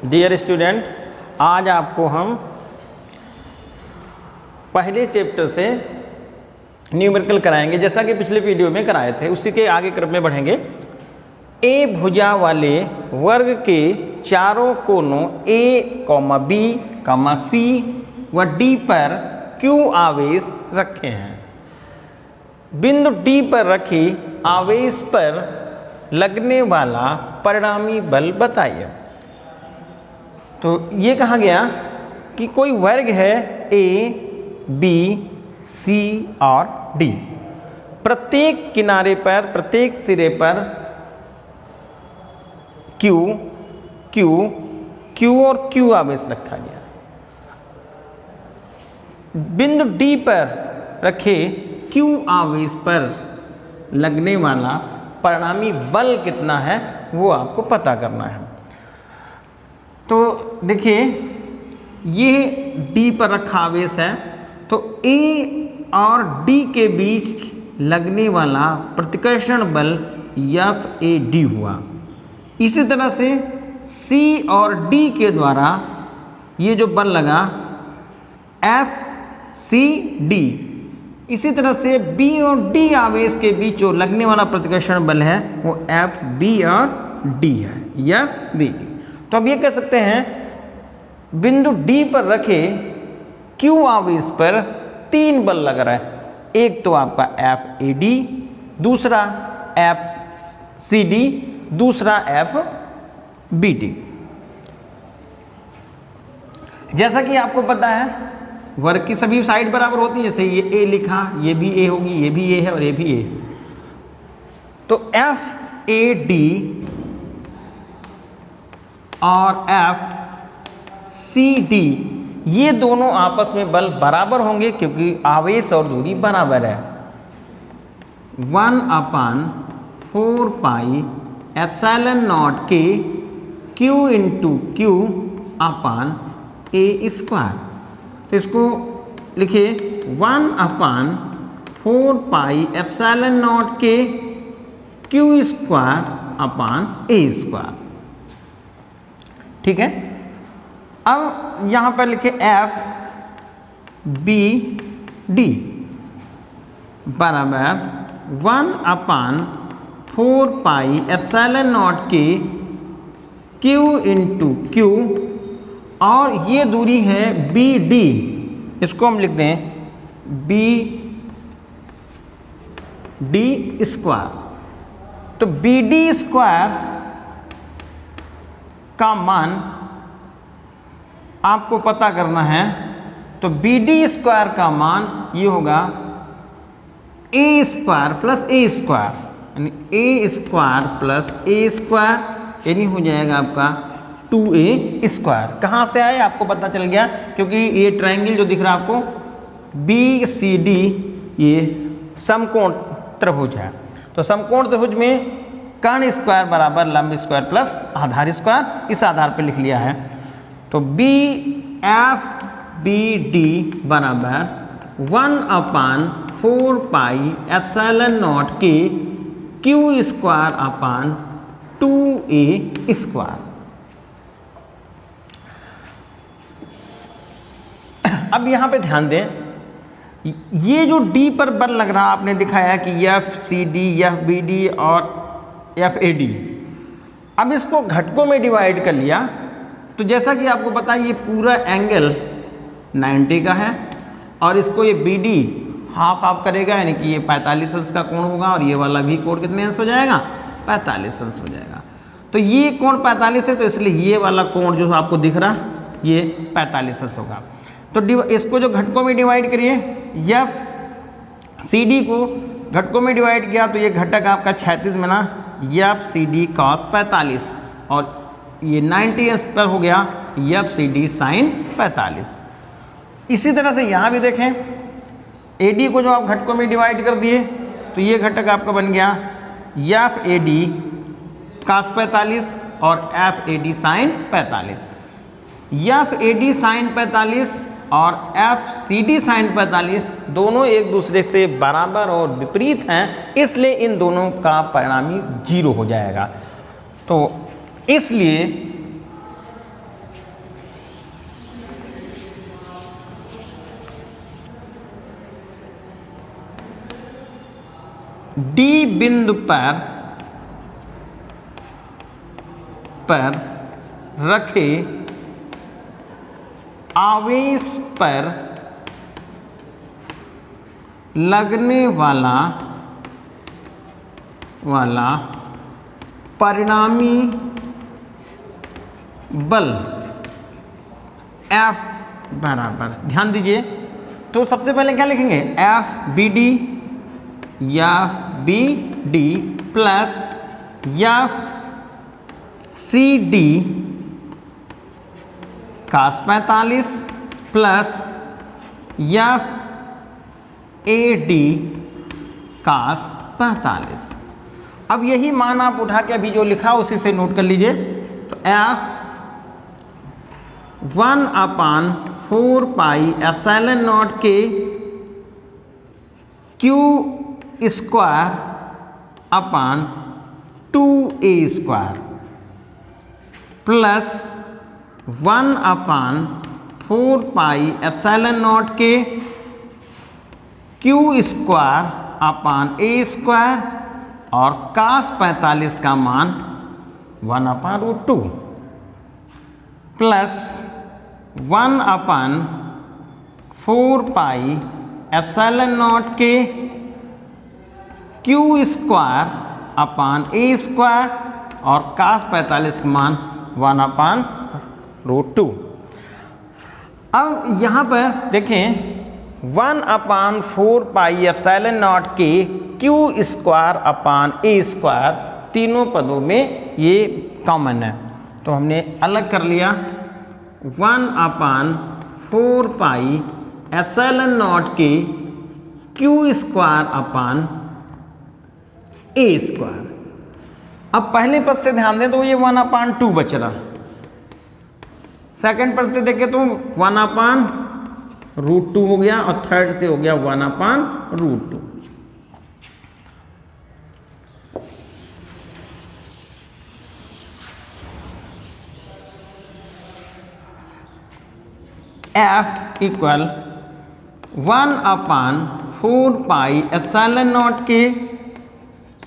Dear student, आज आपको हम पहले चैप्टर से न्यूमेरिकल कराएंगे, जैसा कि पिछले वीडियो में कराए थे। उसी के आगे क्रम में बढ़ेंगे। ए भुजा वाले वर्ग के चारों कोनों ए, बी, सी व डी पर क्यू आवेश रखे हैं। बिंदु डी पर रखे आवेश पर लगने वाला परिणामी बल बताइए। तो ये कहा गया कि कोई वर्ग है ए, बी, सी और डी। प्रत्येक किनारे पर, प्रत्येक सिरे पर क्यू, क्यू, क्यू और क्यू आवेश रखा गया। बिंदु डी पर रखे क्यू आवेश पर लगने वाला परिणामी बल कितना है वो आपको पता करना है। तो देखिए, ये डी पर रखा आवेश है, तो ए और डी के बीच लगने वाला प्रतिकर्षण बल एफ ए डी हुआ। इसी तरह से सी और डी के द्वारा ये जो बल लगा एफ सी डी। इसी तरह से बी और डी आवेश के बीच जो लगने वाला प्रतिकर्षण बल है वो एफ बी और डी है, या बी डी। तो अब ये कह सकते हैं बिंदु डी पर रखे क्यू आवेश पर तीन बल लग रहा है। एक तो आपका एफ ए डी, दूसरा एफ सी डी, दूसरा एफ बी डी। जैसा कि आपको पता है वर्ग की सभी साइड बराबर होती है। जैसे ये ए लिखा, ये भी ए होगी, ये भी ए है और ये भी ए। तो एफ ए डी और एफ सी डी ये दोनों आपस में बल बराबर होंगे, क्योंकि आवेश और दूरी बराबर है। 1/4 पाई एप्सिलॉन नॉट के क्यू इंटू क्यू अपान ए स्क्वायर। तो इसको लिखिए 1/4 पाई एप्सिलॉन नॉट के क्यू स्क्वायर अपान ए स्क्वायर। ठीक है। अब यहां पर लिखे एफ बी डी बराबर 1/4 पाई एप्सिलॉन नॉट के क्यू इंटू क्यू, और ये दूरी है बी डी। इसको हम लिखते हैं बी डी स्क्वायर। तो बी डी स्क्वायर का मान आपको पता करना है। तो बी डी स्क्वायर का मान ये होगा ए स्क्वायर प्लस ए स्क्वायर, यानी ए स्क्वायर प्लस ए स्क्वायर, यानी हो जाएगा आपका 2a स्क्वायर। कहाँ से आए आपको पता चल गया, क्योंकि ये ट्रायंगल जो दिख रहा है आपको बी सी डी, ये समकोण त्रिभुज है। तो समकोण त्रिभुज में कर्ण स्क्वायर बराबर लंब स्क्वायर प्लस आधार स्क्वायर, इस आधार पर लिख लिया है। तो बी एफ बी डी बराबर 1/4 पाई एप्सिलॉन नॉट के Q square upon 2a square. अब यहां पे ध्यान दें, ये जो डी पर बल लग रहा आपने दिखाया कि F C D, F B D और एफ ए डी। अब इसको घटकों में डिवाइड कर लिया, तो जैसा कि आपको पता है ये पूरा एंगल 90 का है, और इसको ये बी डी हाफ हाफ करेगा, यानी कि ये 45 अंश का कोण होगा, और ये वाला भी कोण कितने अंश हो जाएगा, 45 अंश हो जाएगा। तो ये कोण 45 है, तो इसलिए ये वाला कोण जो आपको दिख रहा ये 45 अंश होगा। तो इसको जो घटकों में डिवाइड करिए, एफ सी डी को घटकों में डिवाइड किया, तो ये घटक आपका 36 में ना एफ सी डी कॉस 45, और ये 90 अंश पर हो गया एफ सी डी साइन 45। इसी तरह से यहाँ भी देखें, ए डी को जो आप घटकों में डिवाइड कर दिए, तो ये घटक आपका बन गया एफ ए डी कॉस 45 और F A D sine 45। F A D sine 45 और एफ सी डी साइन 45 दोनों एक दूसरे से बराबर और विपरीत हैं, इसलिए इन दोनों का परिणामी 0 हो जाएगा। तो इसलिए डी बिंदु पर रखे आवेश पर लगने वाला परिणामी बल F बराबर, ध्यान दीजिए, तो सबसे पहले क्या लिखेंगे, एफ बी डी या B D plus F C D cos 45 plus F A D cos 45। अब यही मान आप उठा के अभी जो लिखा उसी से नोट कर लीजिए। तो एफ 1/4 पाई एप्सिलॉन नॉट के Q square upon 2a square plus 1/4 pi epsilon naught के Q square upon a square और cos 45 का मान 1/√2 प्लस 1/4 पाई एप्सिलॉन नॉट के Q square upon a square और cos 45 का मान 1/√2। अब यहाँ पर देखें 1/4 पाई एप्सिलॉन नॉट के Q square upon a square, तीनों पदों में ये कॉमन है तो हमने अलग कर लिया। 1/4 पाई एप्सिलॉन नॉट के Q square upon a square. अब पहले पद से ध्यान दें तो ये 1/2 बच रहा, सेकंड पद से देखें तो 1/√2 हो गया और थर्ड से हो गया 1/√2। F equal 1/4 pi epsilon naught के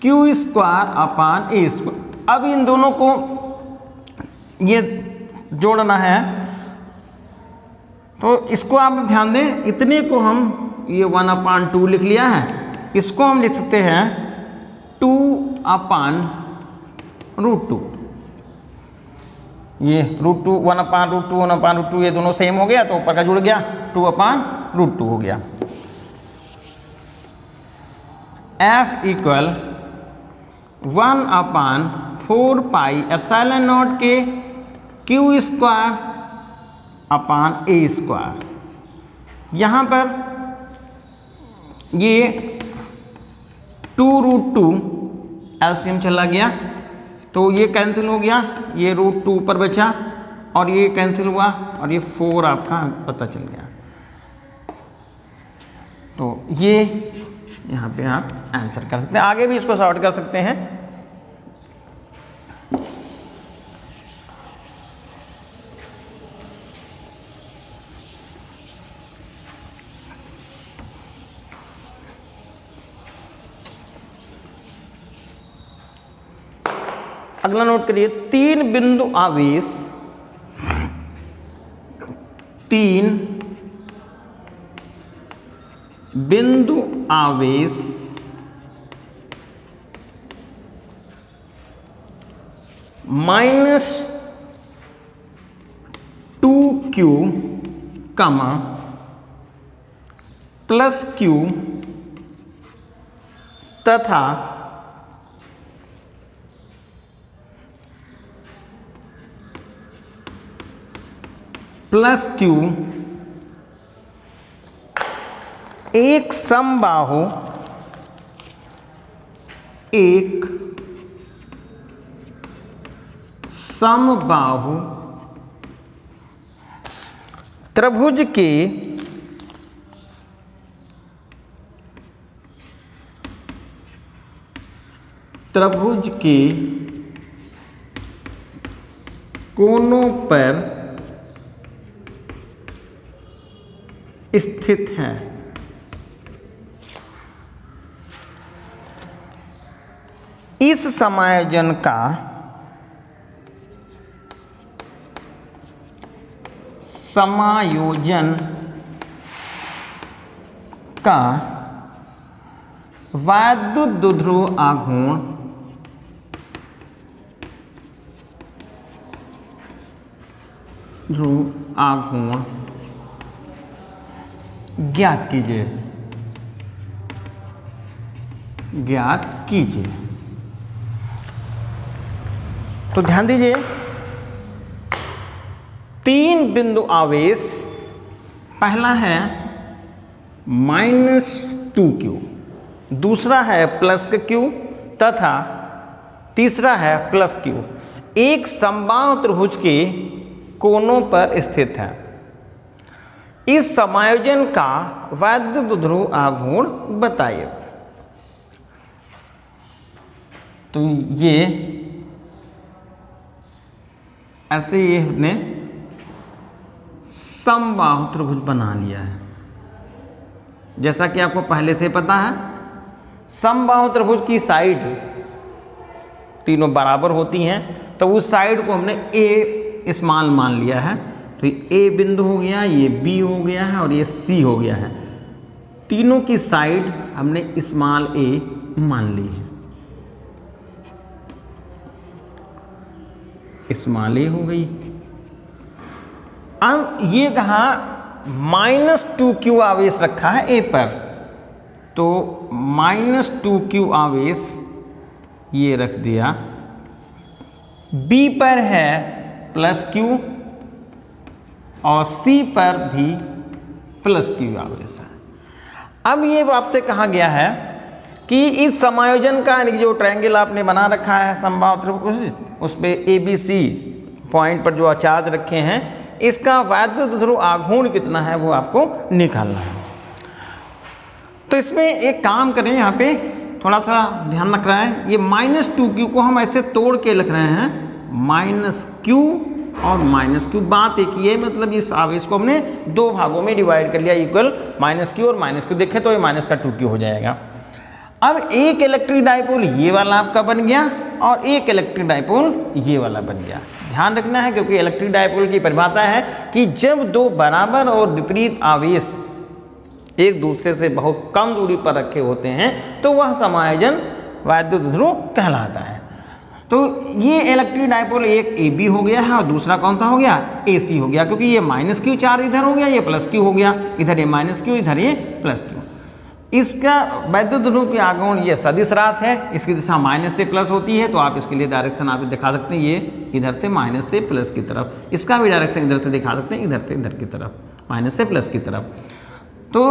Q square upon a square. अब इन दोनों को ये जोड़ना है तो इसको आप ध्यान दें, इतने को हम ये 1/2 लिख लिया है, इसको हम लिख सकते हैं 2/√2। ये √2 1/√2 1/√2 ये दोनों सेम हो गया तो ऊपर का जुड़ गया 2/√2 हो गया। F equal 1/4 pi epsilon naught के Q square upon a square. यहाँ पर ये 2√2 एलसीएम चला गया तो ये कैंसिल हो गया, ये √2 ऊपर बचा और ये कैंसिल हुआ और ये 4 आपका पता चल गया। तो ये यहाँ पे आप आंसर कर सकते हैं, आगे भी इसको सॉर्ट कर सकते हैं। अगला नोट करिए, 3 बिंदु आवेश -2q, +q तथा +q एक समबाहु त्रिभुज के कोनों पर स्थित है। इस समायोजन का वैद्युत द्विध्रुव आघूर्ण ज्ञात कीजिए। तो ध्यान दीजिए, 3 बिंदु आवेश, पहला है -2q, दूसरा है +q तथा तीसरा है +q, एक समबाहु त्रिभुज के कोनों पर स्थित है। इस समायोजन का वैद्युत द्विध्रुव आघूर्ण बताइए। तो ये ऐसे ये हमने समबाहु त्रिभुज बना लिया है। जैसा कि आपको पहले से पता है, समबाहु त्रिभुज की साइड तीनों बराबर होती हैं, तो उस साइड को हमने ए स्मॉल मान लिया है। तो ये ए बिंदु हो गया, ये बी हो गया है और ये सी हो गया है। तीनों की साइड हमने स्मॉल ए मान ली है, स्मॉल ए हो गई। अब ये कहा -2q आवेश रखा है ए पर, तो -2q आवेश ये रख दिया। बी पर है +q और सी पर भी +q आवेश है। अब ये आपसे कहा गया है कि इस समायोजन का जो ट्रायंगल आपने बना रखा है समबाहु त्रिभुज, उस पे ABC पॉइंट पर जो चार्ज रखे हैं, इसका वैद्युत द्विध्रुव आघूर्ण कितना है वो आपको निकालना है। तो इसमें एक काम करें, यहाँ पे थोड़ा सा ध्यान रख रहा है, ये -2q को हम ऐसे तोड़ के लिख रहे हैं, -q और -q। बात एक ही है, मतलब इस आवेश को हमने 2 भागों में डिवाइड कर लिया, इक्वल -q और -q देखें तो ये -2q हो जाएगा। अब एक इलेक्ट्रिक डाइपोल ये वाला आपका बन गया और एक इलेक्ट्रिक डाइपोल ये वाला बन गया। ध्यान रखना है, क्योंकि इलेक्ट्रिक डाइपोल की परिभाषा है कि जब 2 बराबर और विपरीत आवेश एक दूसरे से बहुत कम दूरी पर रखे होते हैं तो वह समायोजन वैद्युत द्विध्रुव कहलाता है। तो ये इलेक्ट्रिक डाइपोल एक AB हो गया है और दूसरा कौन सा हो गया, AC हो गया, क्योंकि ये -q चार्ज इधर हो गया, ये +q हो गया, इधर ये -q, इधर ये +q। इसका वैद्युत द्विध्रुव के आघूर्ण ये सदिश राशि है, इसकी दिशा माइनस से प्लस होती है, तो आप इसके लिए डायरेक्शन आप दिखा सकते हैं, ये इधर से माइनस से प्लस की तरफ। इसका भी डायरेक्शन इधर से दिखा सकते हैं, इधर से इधर की तरफ, माइनस से प्लस की तरफ। तो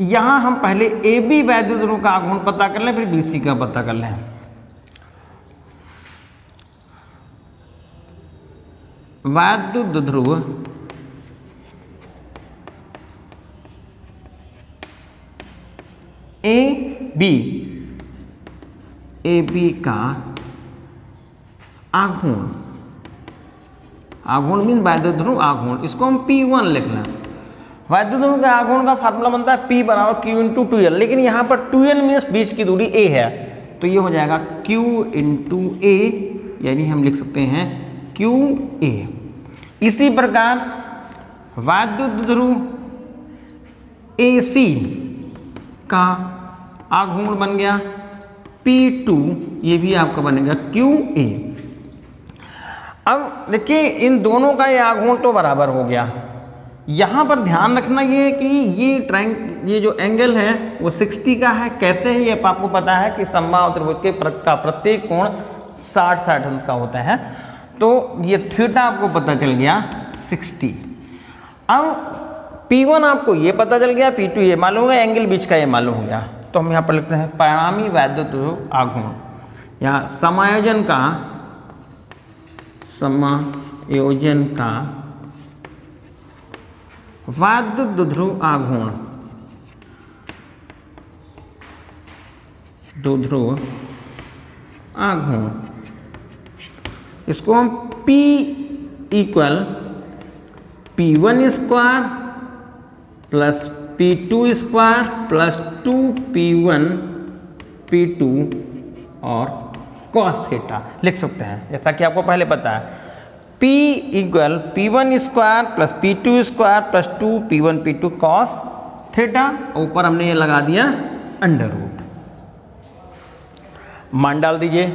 यहाँ हम पहले AB वैद्युत द्विध्रुव का आघूर्ण पता कर लें, फिर BC का पता कर लें। वैद्युत द्विध्रुव AB का आघूर्ण, आघूर्ण मीन वैद्युत द्विध्रुव आघूर्ण, इसको हम P1 लिख लें। वैद्युत द्विध्रुव का आघूर्ण का फार्मूला बनता है P = Q × 2L, लेकिन यहाँ पर 2L मीन्स बीच की दूरी A है, तो ये हो जाएगा Q × A, यानी हम लिख सकते हैं QA। इसी प्रकार वैद्युत द्विध्रुव AC का आघूर्ण बन गया P2, ये भी आपका बनेगा QA। अब देखिए इन दोनों का ये आघूर्ण तो बराबर हो गया। यहाँ पर ध्यान रखना ये कि ये जो एंगल है वो 60 का है। कैसे है ये आपको पता है कि समबाहु त्रिभुज के का प्रत्येक कोण 60 अंश का होता है, तो ये थीटा आपको पता चल गया 60। अब P1 आपको ये पता चल गया, P2 ये मालूम हो गया, एंगल बीच का ये मालूम हो गया, तो हम यहाँ पर लिखते हैं परिणामी वैद्युत द्विध्रुव आघूर्ण या समायोजन का वैद्युत द्विध्रुव आघूर्ण, इसको हम P = P1² + P2² + 2P1 P2 और कॉस थीटा लिख सकते हैं, जैसा कि आपको पहले पता है। P equal P1 square plus P2 square plus 2 P1 P2 cos theta, ऊपर हमने ये लगा दिया अंडर रूट, मान डाल दीजिए।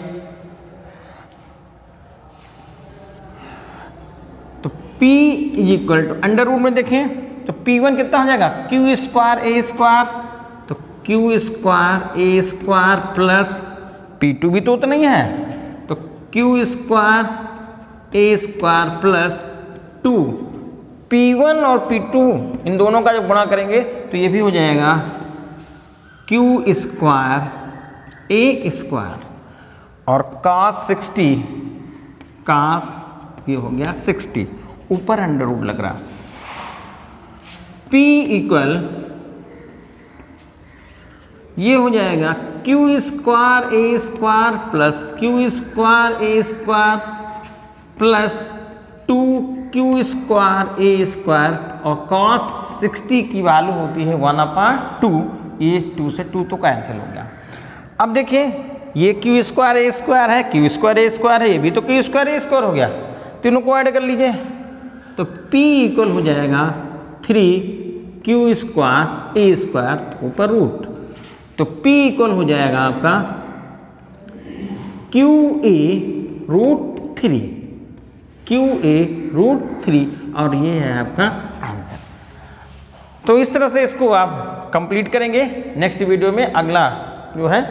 तो P equal to under root में देखें तो P1 कितना हो जाएगा, Q स्क्वायर A स्क्वायर, तो Q square A square plus P2 भी तो उतना ही है, तो Q square A square plus 2 P1 और P2 इन दोनों का जब गुणा करेंगे तो ये भी हो जाएगा Q स्क्वायर A स्क्वायर और cos 60, cos ये हो गया 60, ऊपर अंडर रूट लग रहा। P इक्वल ये हो जाएगा Q square A square plus Q square A square plus 2Q square A square और cos 60 की वैल्यू होती है 1/2, ये 2 से 2 तो कैंसिल हो गया। अब देखिए ये Q स्क्वायर A स्क्वायर है, Q स्क्वायर A स्क्वायर है, ये भी तो Q स्क्वायर A स्क्वायर हो गया, तीनों को ऐड कर लीजिए तो P इक्वल हो जाएगा 3Q स्क्वायर A स्क्वायर ऊपर रूट, तो P इक्वल हो जाएगा आपका QA रूट 3, QA रूट 3 और ये है आपका आंसर। तो इस तरह से इसको आप कंप्लीट करेंगे। नेक्स्ट वीडियो में अगला जो है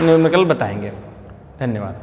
न्यूमेरिकल बताएंगे। धन्यवाद।